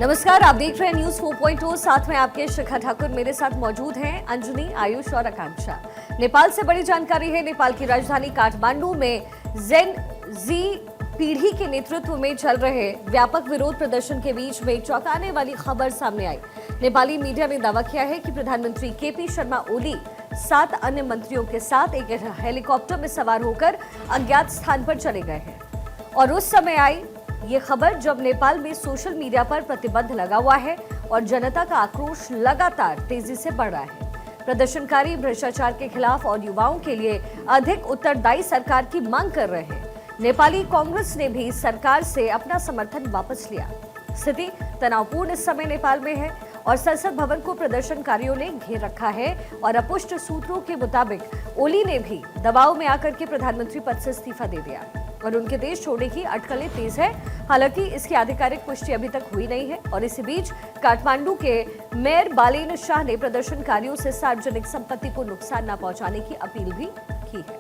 नमस्कार, आप देख रहे हैं न्यूज 4.0। साथ में आपके शिखा ठाकुर मेरे साथ मौजूद हैं, अंजनी, आयुष और आकांक्षा। नेपाल से बड़ी जानकारी है। नेपाल की राजधानी काठमांडू में जेन जी पीढ़ी के नेतृत्व में चल रहे व्यापक विरोध प्रदर्शन के बीच में एक चौंकाने वाली खबर सामने आई। नेपाली मीडिया ने दावा किया है कि प्रधानमंत्री केपी शर्मा ओली 7 अन्य मंत्रियों के साथ एक हेलीकॉप्टर में सवार होकर अज्ञात स्थान पर चले गए हैं। और उस समय आई ये खबर जब नेपाल में सोशल मीडिया पर प्रतिबंध लगा हुआ है और जनता का आक्रोश लगातार तेजी से बढ़ रहा है। प्रदर्शनकारी भ्रष्टाचार के खिलाफ और युवाओं के लिए अधिक उत्तरदायी सरकार की मांग कर रहे हैं। नेपाली कांग्रेस ने भी सरकार से अपना समर्थन वापस लिया। स्थिति तनावपूर्ण इस समय नेपाल में है और संसद भवन को प्रदर्शनकारियों ने घेर रखा है और अपुष्ट सूत्रों के मुताबिक ओली ने भी दबाव में आकर के प्रधानमंत्री पद से इस्तीफा दे दिया और उनके देश छोड़ने की अटकलें तेज है। हालांकि इसकी आधिकारिक पुष्टि अभी तक हुई नहीं है। और इसी बीच काठमांडू के मेयर बालेन शाह ने प्रदर्शनकारियों से सार्वजनिक संपत्ति को नुकसान न पहुंचाने की अपील भी की है।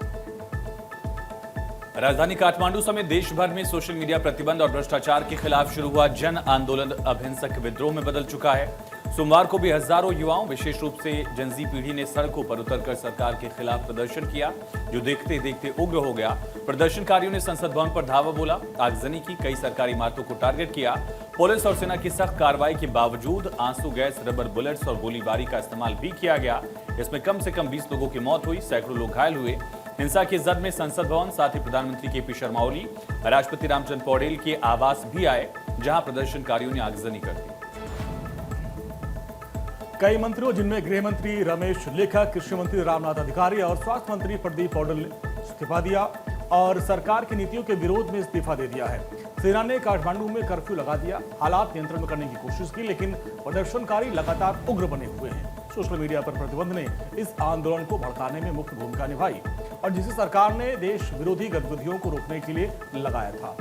राजधानी काठमांडू समेत देश भर में सोशल मीडिया प्रतिबंध और भ्रष्टाचार के खिलाफ शुरू हुआ जन आंदोलन अब हिंसक विद्रोह में बदल चुका है। सोमवार को भी हजारों युवाओं, विशेष रूप से जनजी पीढ़ी ने सड़कों पर उतरकर सरकार के खिलाफ प्रदर्शन किया, जो देखते देखते उग्र हो गया। प्रदर्शनकारियों ने संसद भवन पर धावा बोला, आगजनी की, कई सरकारी इमारतों को टारगेट किया। पुलिस और सेना की सख्त कार्रवाई के बावजूद आंसू गैस, रबर बुलेट्स और गोलीबारी का इस्तेमाल भी किया गया। इसमें कम से कम 20 लोगों की मौत हुई, सैकड़ों लोग घायल हुए। हिंसा की जद में संसद भवन, साथ ही प्रधानमंत्री केपी शर्मा ओली, राष्ट्रपति रामचंद्र पौडेल के आवास भी आए, जहां प्रदर्शनकारियों ने आगजनी कर दी। कई मंत्रियों, जिनमें गृह मंत्री रमेश लेखक, कृषि मंत्री रामनाथ अधिकारी और स्वास्थ्य मंत्री प्रदीप पौडेल ने इस्तीफा दिया और सरकार की नीतियों के विरोध में इस्तीफा दे दिया है। सेना ने काठमांडू में कर्फ्यू लगा दिया, हालात नियंत्रण में करने की कोशिश की, लेकिन प्रदर्शनकारी लगातार उग्र बने हुए हैं। सोशल मीडिया पर प्रतिबंध ने इस आंदोलन को भड़काने में मुख्य भूमिका निभाई और जिसे सरकार ने देश विरोधी गतिविधियों को रोकने के लिए लगाया था।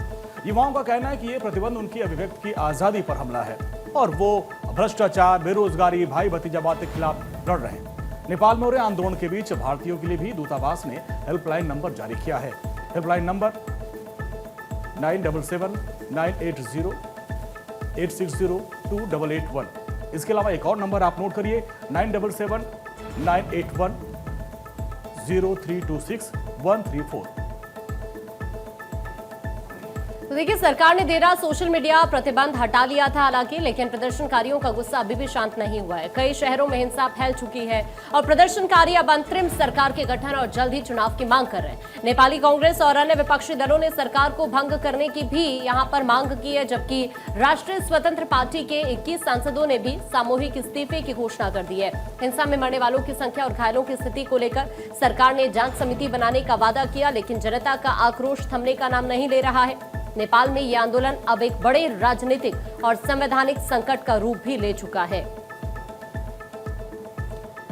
युवाओं का कहना है कि ये प्रतिबंध उनकी अभिव्यक्ति की आजादी पर हमला है और वो भ्रष्टाचार, बेरोजगारी, भाई भतीजावाद के खिलाफ लड़ रहे हैं। नेपाल में हो रहे आंदोलन के बीच भारतीयों के लिए भी दूतावास ने हेल्पलाइन नंबर जारी किया है। Helpline number 9770-980-860-2881। इसके अलावा एक और नंबर आप नोट करिए, 9779810326-134। तो देखिए, सरकार ने देर रात सोशल मीडिया प्रतिबंध हटा लिया था हालांकि, लेकिन प्रदर्शनकारियों का गुस्सा अभी भी शांत नहीं हुआ है। कई शहरों में हिंसा फैल चुकी है और प्रदर्शनकारी अब अंतरिम सरकार के गठन और जल्द ही चुनाव की मांग कर रहे हैं। नेपाली कांग्रेस और अन्य विपक्षी दलों ने सरकार को भंग करने की भी यहां पर मांग की है, जबकि राष्ट्रीय स्वतंत्र पार्टी के 21 सांसदों ने भी सामूहिक इस्तीफे की घोषणा कर दी है। हिंसा में मरने वालों की संख्या और घायलों की स्थिति को लेकर सरकार ने जांच समिति बनाने का वादा किया, लेकिन जनता का आक्रोश थमने का नाम नहीं ले रहा है। नेपाल में यह आंदोलन अब एक बड़े राजनीतिक और संवैधानिक संकट का रूप भी ले चुका है।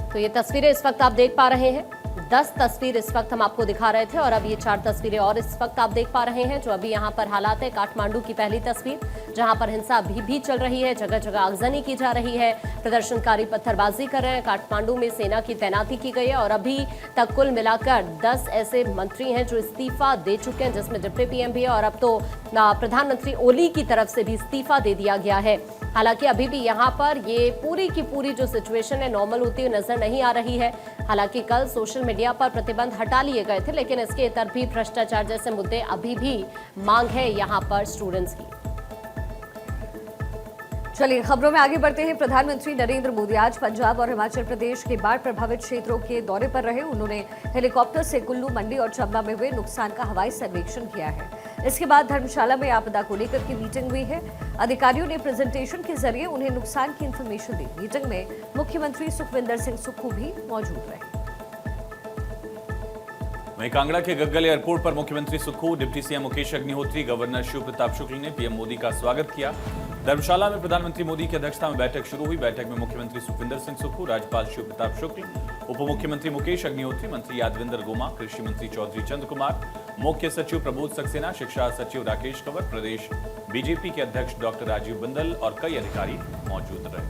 तो ये तस्वीरें इस वक्त आप देख पा रहे हैं, 10 तस्वीर इस वक्त हम आपको दिखा रहे थे और अब ये 4 तस्वीरें और इस वक्त आप देख पा रहे हैं जो अभी यहाँ पर हालात है। काठमांडू की पहली तस्वीर, जहां पर हिंसा अभी भी चल रही है, जगह जगह आगजनी की जा रही है, प्रदर्शनकारी पत्थरबाजी कर रहे हैं। काठमांडू में सेना की तैनाती की गई है और अभी तक कुल मिलाकर 10 ऐसे मंत्री हैं जो इस्तीफा दे चुके हैं, जिसमें डिप्टी पीएम भी है और अब तो प्रधानमंत्री ओली की तरफ से भी इस्तीफा दे दिया गया है। हालांकि अभी भी यहाँ पर ये पूरी की पूरी जो सिचुएशन है नॉर्मल होती हुई नजर नहीं आ रही है। हालांकि कल सोशल मीडिया पर प्रतिबंध हटा लिए गए थे, लेकिन इसके इतर भी भ्रष्टाचार जैसे मुद्दे अभी भी मांग है यहाँ पर स्टूडेंट्स की। चलिए खबरों में आगे बढ़ते हैं। प्रधानमंत्री नरेंद्र मोदी आज पंजाब और हिमाचल प्रदेश के बाढ़ प्रभावित क्षेत्रों के दौरे पर रहे। उन्होंने हेलीकॉप्टर से कुल्लू, मंडी और चंबा में हुए नुकसान का हवाई सर्वेक्षण किया है। इसके बाद धर्मशाला में आपदा को लेकर की मीटिंग हुई है। अधिकारियों ने प्रेजेंटेशन के जरिए उन्हें नुकसान की इंफॉर्मेशन दी। मीटिंग में मुख्यमंत्री सुखविंदर सिंह सुक्खू भी मौजूद रहे। वहीं कांगड़ा के गग्गल एयरपोर्ट पर मुख्यमंत्री Sukhu, deputy CM Mukesh Agnihotri, governor Shiv Pratap Shukla ने पीएम मोदी का स्वागत किया। धर्मशाला में प्रधानमंत्री मोदी की अध्यक्षता में बैठक शुरू हुई। बैठक में मुख्यमंत्री सुखविंदर सिंह सुक्खू, राज्यपाल शिव प्रताप शुक्ल, उप मुख्यमंत्री मुकेश अग्निहोत्री, मंत्री यादविंदर गोमा, कृषि मंत्री चौधरी चंद्र कुमार, मुख्य सचिव प्रबोध सक्सेना, शिक्षा सचिव राकेश कंवर, प्रदेश बीजेपी के अध्यक्ष डॉक्टर राजीव बिंदल और कई अधिकारी मौजूद रहे।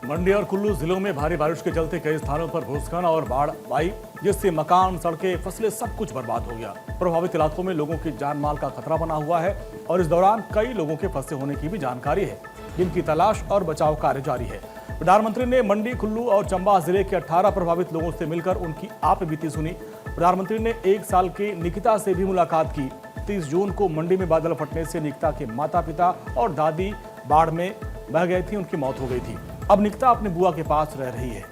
मंडी और कुल्लू जिलों में भारी बारिश के चलते कई स्थानों पर भूस्खलन और बाढ़ आई, जिससे मकान, सड़कें, फसलें सब कुछ बर्बाद हो गया। प्रभावित इलाकों में लोगों की जान माल का खतरा बना हुआ है और इस दौरान कई लोगों के फंसे होने की भी जानकारी है, जिनकी तलाश और बचाव कार्य जारी है। प्रधानमंत्री ने मंडी, कुल्लू और चंबा जिले के 18 प्रभावित लोगों से मिलकर उनकी आप बीती सुनी। प्रधानमंत्री ने 1 साल की निकिता से भी मुलाकात की। 30 जून को मंडी में बादल फटने से निकिता के माता पिता और दादी बाढ़ में बह गए थी, उनकी मौत हो गई थी। अब निकिता अपने बुआ के पास रह रही है।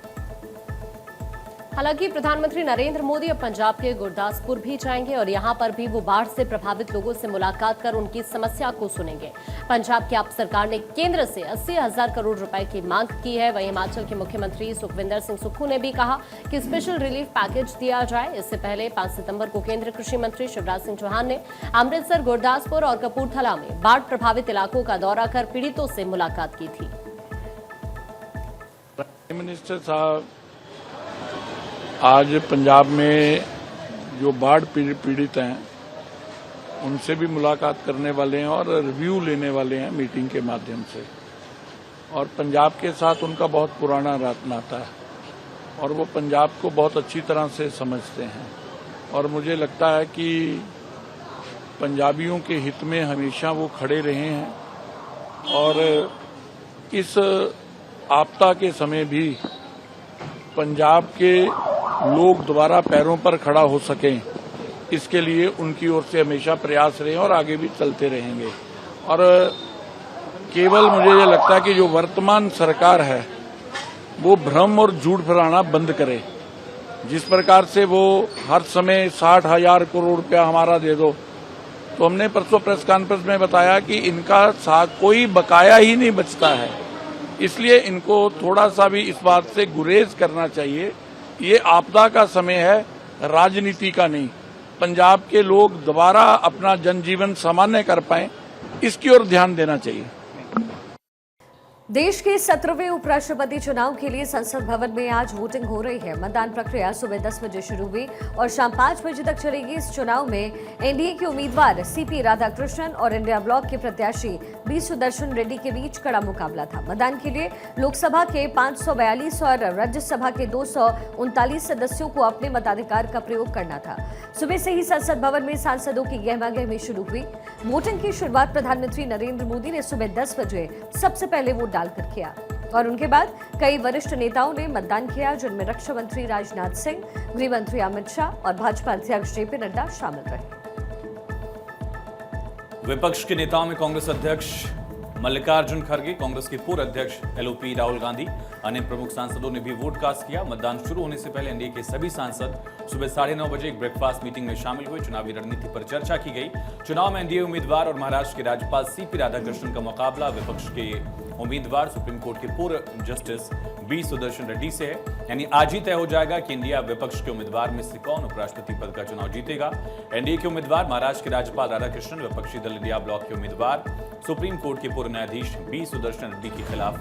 हालांकि प्रधानमंत्री नरेंद्र मोदी अब पंजाब के गुरदासपुर भी जाएंगे और यहां पर भी वो बाढ़ से प्रभावित लोगों से मुलाकात कर उनकी समस्या को सुनेंगे। पंजाब की आप सरकार ने केंद्र से 80,000 करोड़ रुपए की मांग की है। वहीं हिमाचल के मुख्यमंत्री सुखविंदर सिंह सुक्खू ने भी कहा कि स्पेशल रिलीफ पैकेज दिया जाए। इससे पहले 5 सितंबर को केंद्रीय कृषि मंत्री शिवराज सिंह चौहान ने अमृतसर, गुरदासपुर और कपूरथला में बाढ़ प्रभावित इलाकों का दौरा कर पीड़ितों से मुलाकात की थी। प्राइम मिनिस्टर साहब आज पंजाब में जो बाढ़ पीड़ित हैं उनसे भी मुलाकात करने वाले हैं और रिव्यू लेने वाले हैं मीटिंग के माध्यम से। और पंजाब के साथ उनका बहुत पुराना नाता है और वो पंजाब को बहुत अच्छी तरह से समझते हैं और मुझे लगता है कि पंजाबियों के हित में हमेशा वो खड़े रहे हैं और इस आपदा के समय भी पंजाब के लोग दोबारा पैरों पर खड़ा हो सकें, इसके लिए उनकी ओर से हमेशा प्रयास रहे और आगे भी चलते रहेंगे। और केवल मुझे ये लगता है कि जो वर्तमान सरकार है वो भ्रम और झूठ फैलाना बंद करे। जिस प्रकार से वो हर समय 60,000 करोड़ रुपया हमारा दे दो, तो हमने परसों प्रेस कॉन्फ्रेंस में बताया कि इनका कोई बकाया ही नहीं बचता है। इसलिए इनको थोड़ा सा भी इस बात से गुरेज करना चाहिए। ये आपदा का समय है, राजनीति का नहीं। पंजाब के लोग दोबारा अपना जनजीवन सामान्य कर पाएं, इसकी ओर ध्यान देना चाहिए। देश के 17वें उपराष्ट्रपति चुनाव के लिए संसद भवन में आज वोटिंग हो रही है। मतदान प्रक्रिया सुबह 10 बजे शुरू हुई और शाम 5 बजे तक चलेगी। इस चुनाव में एनडीए के उम्मीदवार सीपी राधाकृष्णन और इंडिया ब्लॉक के प्रत्याशी बी सुदर्शन रेड्डी के बीच कड़ा मुकाबला था। मतदान के लिए लोकसभा के 542 और राज्यसभा के 239 सदस्यों को अपने मताधिकार का प्रयोग करना था। सुबह से ही संसद भवन में सांसदों की गहमागहमी शुरू हुई। वोटिंग की शुरुआत प्रधानमंत्री नरेंद्र मोदी ने सुबह 10 बजे सबसे पहले वोट डालकर किया और उनके बाद कई वरिष्ठ नेताओं ने मतदान किया, जिनमें रक्षा मंत्री राजनाथ सिंह, गृह मंत्री अमित शाह और भाजपा अध्यक्ष जेपी नड्डा शामिल रहे। विपक्ष के नेताओं में कांग्रेस अध्यक्ष मल्लिकार्जुन खड़गे, कांग्रेस के पूर्व अध्यक्ष एलओपी राहुल गांधी, अन्य प्रमुख सांसदों ने भी वोट कास्ट किया। मतदान शुरू होने से पहले एनडीए के सभी सांसद सुबह 9:30 बजे एक ब्रेकफास्ट मीटिंग में शामिल हुए। चुनावी रणनीति पर चर्चा की गई। चुनाव में एनडीए उम्मीदवार और महाराष्ट्र के राज्यपाल सीपी राधाकृष्णन का मुकाबला विपक्ष के उम्मीदवार सुप्रीम कोर्ट के पूर्व जस्टिस बी सुदर्शन रेड्डी से है। यानी आज ही तय हो जाएगा कि इंडिया विपक्ष के उम्मीदवार में से कौन उपराष्ट्रपति पद का चुनाव जीतेगा। एनडीए के उम्मीदवार महाराष्ट्र के राज्यपाल राधाकृष्णन, विपक्षी दल इंडिया ब्लॉक के उम्मीदवार सुप्रीम कोर्ट के पूर्व न्यायाधीश बी सुदर्शन रेड्डी के खिलाफ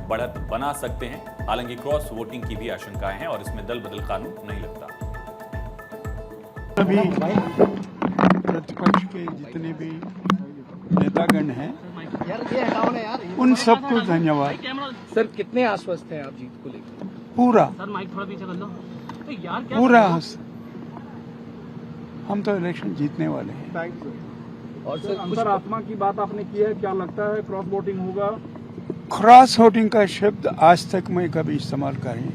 बढ़त बना सकते हैं। हालांकि क्रॉस वोटिंग की भी आशंकाएं हैं और इसमें दल बदल कानून नहीं लगता। अभी प्रतिपक्ष के जितने भी नेतागण हैं उन सबको धन्यवाद। सर कितने आश्वस्त हैं आप जीत को लेकर? पूरा सर माइक थोड़ा पीछे कर लो। तो यार क्या पूरा हम तो इलेक्शन जीतने वाले हैं। और सर अंतरात्मा की बात आपने की है, क्या लगता है क्रॉस वोटिंग होगा? क्रॉस वोटिंग का शब्द आज तक मैं कभी इस्तेमाल करें,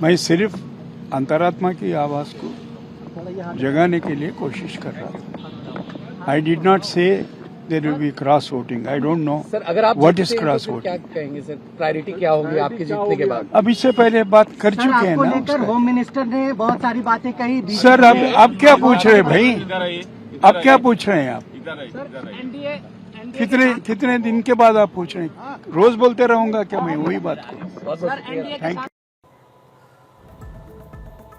मैं सिर्फ अंतरात्मा की आवाज को जगाने के लिए कोशिश कर रहा था। I did not say there will be cross voting. I don't know sir, अगर आप व्हाट इज जीतते हैं क्रॉस तो क्या वोटिंग। कहेंगे सर? प्रायोरिटी क्या होगी आपके जीतने के बाद? अब इससे पहले बात कर चुके हैं ना लेकर उसका। होम मिनिस्टर ने बहुत सारी बातें कही। सर अब क्या पूछ रहे हैं भाई? अब क्या पूछ रहे हैं आप? कितने दिन के बाद आप पूछ रहे हैं? रोज बोलते रहूंगा क्या मैं वही बात को? Thank you.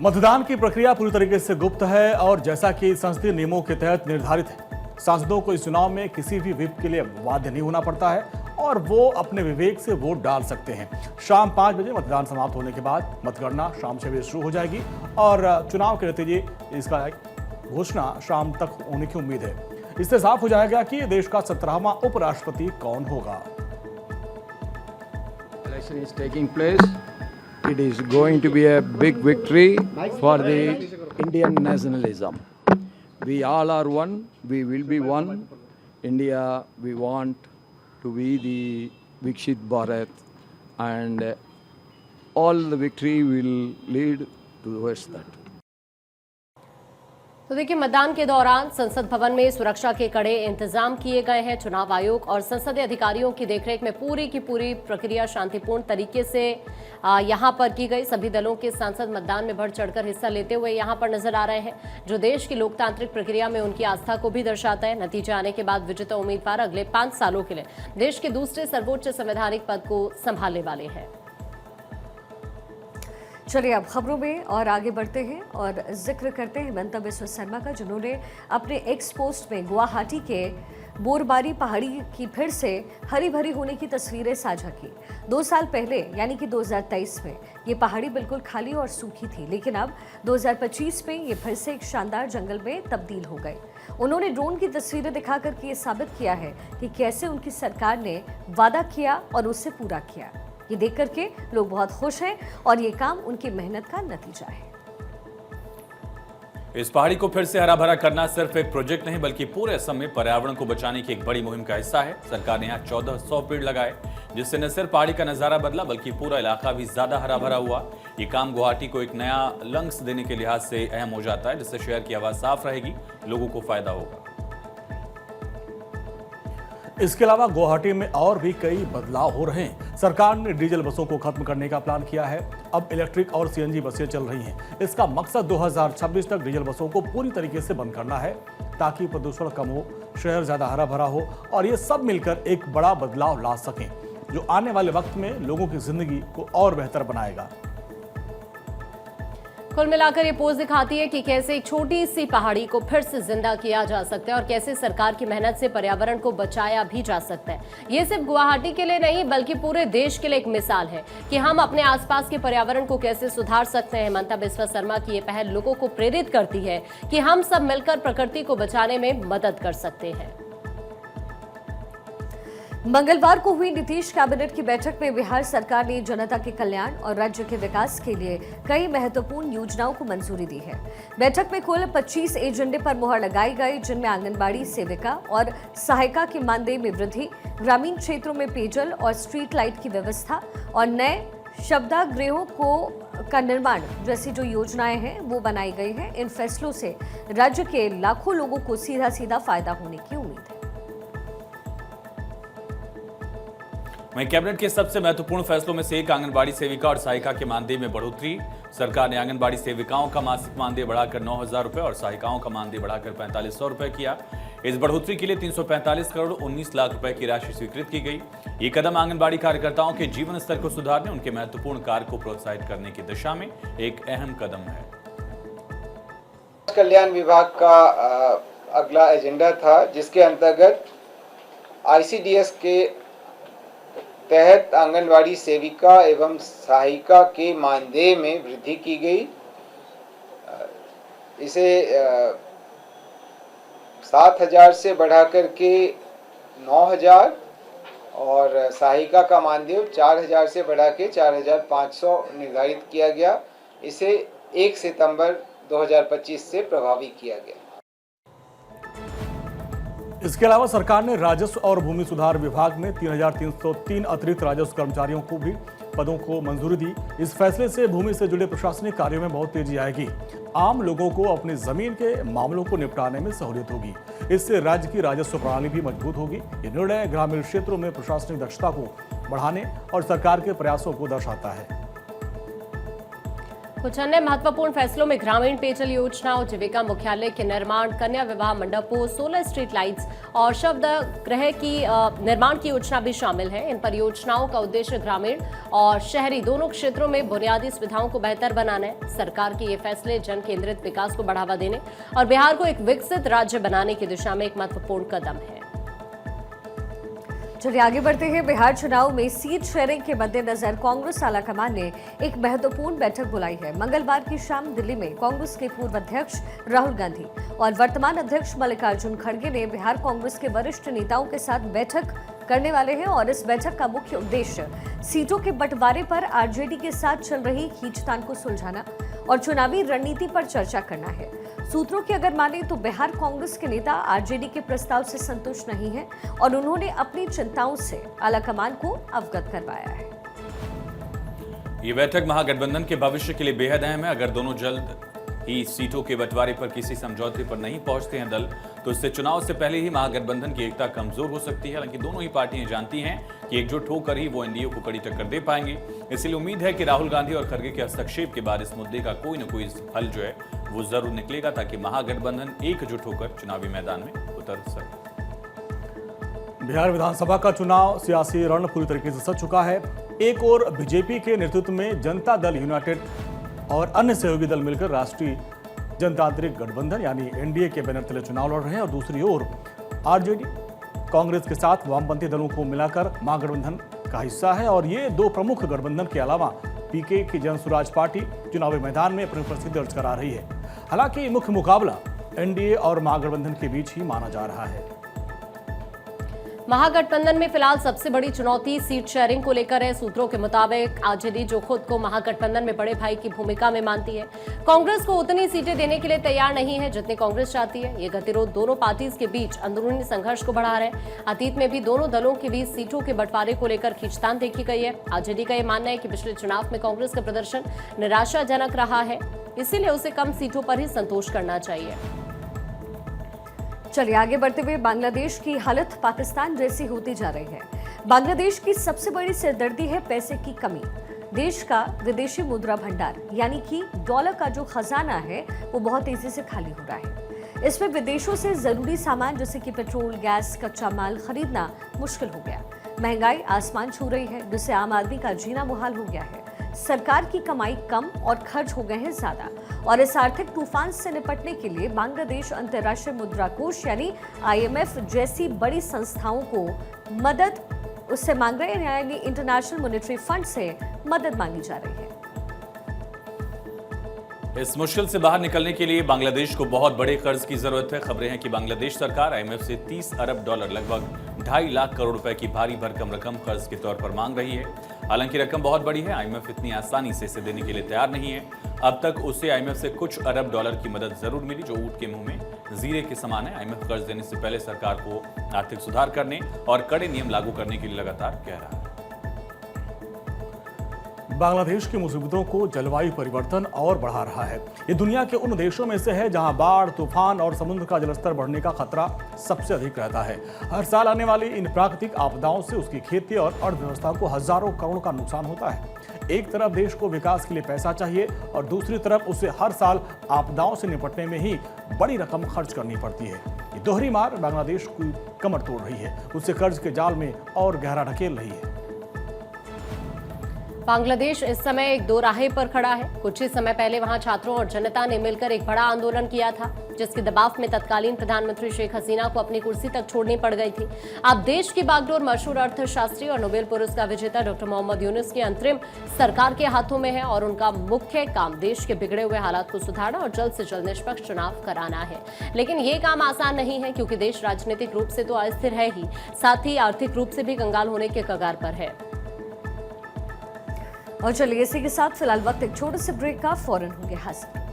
मतदान की प्रक्रिया पूरी तरीके से गुप्त है और जैसा कि संसदीय नियमों के तहत निर्धारित है, सांसदों को इस चुनाव में किसी भी व्हिप के लिए बाध्य नहीं होना पड़ता है और वो अपने विवेक से वोट डाल सकते हैं। शाम 5 बजे मतदान समाप्त होने के बाद मतगणना शाम 6 बजे शुरू हो जाएगी और चुनाव के नतीजे इसका घोषणा शाम तक होने की उम्मीद है। इससे साफ हो जाएगा कि देश का 17वां उपराष्ट्रपति कौन होगा। election is taking place. It is going to be a big victory for the Indian nationalism. We all are one. We will be one. India, we want to be the Vikshit Bharat, and all the victory will lead towards that. तो देखिए, मतदान के दौरान संसद भवन में सुरक्षा के कड़े इंतजाम किए गए हैं। चुनाव आयोग और संसदीय अधिकारियों की देखरेख में पूरी की पूरी प्रक्रिया शांतिपूर्ण तरीके से यहां पर की गई। सभी दलों के सांसद मतदान में बढ़ चढ़कर हिस्सा लेते हुए यहां पर नजर आ रहे हैं, जो देश की लोकतांत्रिक प्रक्रिया में उनकी आस्था को भी दर्शाता है। नतीजे आने के बाद विजेता उम्मीदवार अगले 5 सालों के लिए देश के दूसरे सर्वोच्च संवैधानिक पद को संभालने वाले हैं। चलिए अब खबरों में और आगे बढ़ते हैं और जिक्र करते हैं हिमंता बिस्वा शर्मा का, जिन्होंने अपने एक्स पोस्ट में गुवाहाटी के बोरबारी पहाड़ी की फिर से हरी भरी होने की तस्वीरें साझा की। 2 साल पहले यानी कि 2023 में ये पहाड़ी बिल्कुल खाली और सूखी थी, लेकिन अब 2025 में ये फिर से एक शानदार जंगल में तब्दील हो गए। उन्होंने ड्रोन की तस्वीरें दिखाकर ये साबित किया है कि कैसे उनकी सरकार ने वादा किया और उसे पूरा किया। ये देख करके लोग बहुत खुश हैं और ये काम उनकी मेहनत का नतीजा है। इस पहाड़ी को फिर से हरा भरा करना सिर्फ एक प्रोजेक्ट नहीं, बल्कि पूरे असम में पर्यावरण को बचाने की एक बड़ी मुहिम का हिस्सा है। सरकार ने यहाँ 1400 पेड़ लगाए, जिससे न सिर्फ पहाड़ी का नजारा बदला, बल्कि पूरा इलाका भी ज्यादा हरा भरा हुआ। ये काम गुवाहाटी को एक नया लंग्स देने के लिहाज से अहम हो जाता है, जिससे शहर की हवा साफ रहेगी, लोगों को फायदा होगा। इसके अलावा गुवाहाटी में और भी कई बदलाव हो रहे हैं। सरकार ने डीजल बसों को खत्म करने का प्लान किया है। अब इलेक्ट्रिक और सीएनजी बसें चल रही हैं। इसका मकसद 2026 तक डीजल बसों को पूरी तरीके से बंद करना है, ताकि प्रदूषण कम हो, शहर ज्यादा हरा भरा हो और ये सब मिलकर एक बड़ा बदलाव ला सकें, जो आने वाले वक्त में लोगों की जिंदगी को और बेहतर बनाएगा। कुल मिलाकर ये पोस्ट दिखाती है कि कैसे एक छोटी सी पहाड़ी को फिर से जिंदा किया जा सकता है और कैसे सरकार की मेहनत से पर्यावरण को बचाया भी जा सकता है। ये सिर्फ गुवाहाटी के लिए नहीं, बल्कि पूरे देश के लिए एक मिसाल है कि हम अपने आसपास के पर्यावरण को कैसे सुधार सकते हैं। हिमंता बिस्वा शर्मा की ये पहल लोगों को प्रेरित करती है कि हम सब मिलकर प्रकृति को बचाने में मदद कर सकते हैं। मंगलवार को हुई नीतीश कैबिनेट की बैठक में बिहार सरकार ने जनता के कल्याण और राज्य के विकास के लिए कई महत्वपूर्ण योजनाओं को मंजूरी दी है। बैठक में कुल 25 एजेंडे पर मुहर लगाई गई, जिनमें आंगनबाड़ी सेविका और सहायिका के मानदेय में वृद्धि, ग्रामीण क्षेत्रों में पेयजल और स्ट्रीट लाइट की व्यवस्था और नए शब्दागृहों का निर्माण जैसी जो योजनाएं हैं वो बनाई गई हैं। इन फैसलों से राज्य के लाखों लोगों को सीधा सीधा फायदा होने की उम्मीद है। वहीं कैबिनेट के सबसे महत्वपूर्ण फैसलों में से एक आंगनबाड़ी सेविका और सहायिका के मानदेय में बढ़ोतरी। सरकार ने आंगनबाड़ी सेविकाओं का मासिक मानदेय बढ़ाकर 9,000 रुपए और सहायिकाओं का मानदेय बढ़ाकर 4,500 रुपए किया। इस बढ़ोतरी के लिए 345 करोड़ 19 लाख रुपए की राशि स्वीकृत की गई। ये कदम आंगनबाड़ी कार्यकर्ताओं के जीवन स्तर को सुधारने, उनके महत्वपूर्ण कार्य को प्रोत्साहित करने की दिशा में एक अहम कदम है। कल्याण विभाग का अगला एजेंडा था, जिसके अंतर्गत ICDS के तहत आंगनवाड़ी सेविका एवं सहायिका के मानदेय में वृद्धि की गई। इसे 7,000 से बढ़ाकर के 9,000 और सहायिका का मानदेय 4,000 से बढ़ा के 4,500 निर्धारित किया गया। इसे 1 सितंबर 2025 से प्रभावी किया गया। इसके अलावा सरकार ने राजस्व और भूमि सुधार विभाग में 3,303 अतिरिक्त राजस्व कर्मचारियों को भी पदों को मंजूरी दी। इस फैसले से भूमि से जुड़े प्रशासनिक कार्यों में बहुत तेजी आएगी। आम लोगों को अपनी जमीन के मामलों को निपटाने में सहूलियत होगी। इससे राज्य की राजस्व प्रणाली भी मजबूत होगी। ये निर्णय ग्रामीण क्षेत्रों में प्रशासनिक दक्षता को बढ़ाने और सरकार के प्रयासों को दर्शाता है। कुछ अन्य महत्वपूर्ण फैसलों में ग्रामीण पेयजल योजना और जीविका मुख्यालय के निर्माण, कन्या विवाह मंडपों, 16 स्ट्रीट लाइट्स और शब्दगृह की निर्माण की योजना भी शामिल है। इन परियोजनाओं का उद्देश्य ग्रामीण और शहरी दोनों क्षेत्रों में बुनियादी सुविधाओं को बेहतर बनाना है। सरकार के ये फैसले जन केंद्रित विकास को बढ़ावा देने और बिहार को एक विकसित राज्य बनाने की दिशा में एक महत्वपूर्ण कदम है। चलिए आगे बढ़ते हैं। बिहार चुनाव में सीट शेयरिंग के मद्देनजर कांग्रेस आलाकमान ने एक महत्वपूर्ण बैठक बुलाई है। मंगलवार की शाम दिल्ली में कांग्रेस के पूर्व अध्यक्ष राहुल गांधी और वर्तमान अध्यक्ष मल्लिकार्जुन खड़गे ने बिहार कांग्रेस के वरिष्ठ नेताओं के साथ बैठक करने वाले हैं और इस बैठक का मुख्य उद्देश्य सीटों के बंटवारे पर आरजेडी के साथ चल रही खींचतान को सुलझाना और चुनावी रणनीति पर चर्चा करना है। सूत्रों की अगर माने तो बिहार कांग्रेस के नेता आरजेडी के प्रस्ताव से संतुष्ट नहीं हैं और उन्होंने अपनी चिंताओं से आलाकमान को अवगत करवाया है। ये बैठक महागठबंधन के भविष्य के लिए बेहद अहम है। अगर दोनों जल्द ही सीटों के बंटवारे पर किसी समझौते पर नहीं पहुंचते हैं दल, तो इससे चुनाव से पहले ही महागठबंधन की एकता कमजोर हो सकती है। हालांकि दोनों ही पार्टियां जानती हैं कि एकजुट होकर ही वो एनडीए को कड़ी टक्कर दे पाएंगे। इसलिए उम्मीद है कि राहुल गांधी और खड़गे के हस्तक्षेप के बाद इस मुद्दे का कोई न कोई हल जो है वो जरूर निकलेगा, ताकि महागठबंधन एकजुट होकर चुनावी मैदान में उतर सके। बिहार विधानसभा का चुनाव सियासी रण पूरी तरीके से सज चुका है। एक ओर बीजेपी के नेतृत्व में जनता दल यूनाइटेड और अन्य सहयोगी दल मिलकर राष्ट्रीय जनतांत्रिक गठबंधन यानी एनडीए के बैनर तले चुनाव लड़ रहे हैं और दूसरी ओर आरजेडी कांग्रेस के साथ वामपंथी दलों को मिलाकर महागठबंधन का हिस्सा है। और ये दो प्रमुख गठबंधन के अलावा पीके की जन स्वराज पार्टी चुनावी मैदान में अपनी उपस्थिति दर्ज करा रही है। हालांकि मुख्य मुकाबला एनडीए और महागठबंधन के बीच ही माना जा रहा है। महागठबंधन में फिलहाल सबसे बड़ी चुनौती सीट शेयरिंग को लेकर है। सूत्रों के मुताबिक आरजेडी जो खुद को महागठबंधन में बड़े भाई की भूमिका में मानती है, कांग्रेस को उतनी सीटें देने के लिए तैयार नहीं है जितनी कांग्रेस चाहती है। ये गतिरोध दोनों पार्टीज के बीच अंदरूनी संघर्ष को बढ़ा रहा है। अतीत में भी दोनों दलों के बीच सीटों के बंटवारे को लेकर खींचतान देखी गई है। आरजेडी का यह मानना है कि पिछले चुनाव में कांग्रेस का प्रदर्शन निराशाजनक रहा है, इसीलिए उसे कम सीटों पर ही संतोष करना चाहिए। चलिए आगे बढ़ते हुए, बांग्लादेश की हालत पाकिस्तान जैसी होती जा रही है। बांग्लादेश की सबसे बड़ी सिरदर्दी है पैसे की कमी। देश का विदेशी मुद्रा भंडार यानी कि डॉलर का जो खजाना है वो बहुत तेजी से खाली हो रहा है। इसमें विदेशों से जरूरी सामान जैसे कि पेट्रोल, गैस, कच्चा माल खरीदना मुश्किल हो गया। महंगाई आसमान छू रही है, जिससे आम आदमी का जीना मुहाल हो गया है। सरकार की कमाई कम और खर्च हो गए हैं ज्यादा। और इस आर्थिक तूफान से निपटने के लिए बांग्लादेश अंतर्राष्ट्रीय मुद्रा कोष यानी IMF जैसी बड़ी संस्थाओं को मदद उससे मांग रहे हैं, यानी इंटरनेशनल मॉनेटरी फंड से मदद मांगी जा रही है। इस मुश्किल से बाहर निकलने के लिए बांग्लादेश को बहुत बड़े कर्ज की जरूरत है। खबरें हैं कि बांग्लादेश सरकार IMF से 30 अरब डॉलर लगभग 2.5 लाख करोड़ रुपए की भारी भरकम रकम कर्ज के तौर पर मांग रही है। हालांकि रकम बहुत बड़ी है, IMF इतनी आसानी से इसे देने के लिए तैयार नहीं है। अब तक उसे IMF से कुछ अरब डॉलर की मदद जरूर मिली, जो ऊंट के मुंह में जीरे के समान है। IMF कर्ज देने से पहले सरकार को आर्थिक सुधार करने और कड़े नियम लागू करने के लिए लगातार कह रहा है। बांग्लादेश की मुसीबतों को जलवायु परिवर्तन और बढ़ा रहा है। ये दुनिया के उन देशों में से है जहां बाढ़, तूफान और समुद्र का जलस्तर बढ़ने का खतरा सबसे अधिक रहता है। हर साल आने वाली इन प्राकृतिक आपदाओं से उसकी खेती और अर्थव्यवस्था को हजारों करोड़ का नुकसान होता है। एक तरफ देश को विकास के लिए पैसा चाहिए और दूसरी तरफ उसे हर साल आपदाओं से निपटने में ही बड़ी रकम खर्च करनी पड़ती है। ये दोहरी मार बांग्लादेश की कमर तोड़ रही है, उसे कर्ज के जाल में और गहरा ढकेल रही है। बांग्लादेश इस समय एक दोराहे पर खड़ा है। कुछ ही समय पहले वहां छात्रों और जनता ने मिलकर एक बड़ा आंदोलन किया था, जिसके दबाव में तत्कालीन प्रधानमंत्री शेख हसीना को अपनी कुर्सी तक छोड़नी पड़ गई थी। अब देश की बागडोर मशहूर अर्थशास्त्री और नोबेल पुरस्कार विजेता डॉक्टर मोहम्मद यूनुस की अंतरिम सरकार के हाथों में है और उनका मुख्य काम देश के बिगड़े हुए हालात को सुधारना और जल्द से जल्द निष्पक्ष चुनाव कराना है। लेकिन ये काम आसान नहीं है, क्योंकि देश राजनीतिक रूप से तो अस्थिर है ही, साथ ही आर्थिक रूप से भी कंगाल होने के कगार पर है। और चलिए इसी के साथ फिलहाल वक्त एक छोटे से ब्रेक का, फौरन होंगे हाजिर।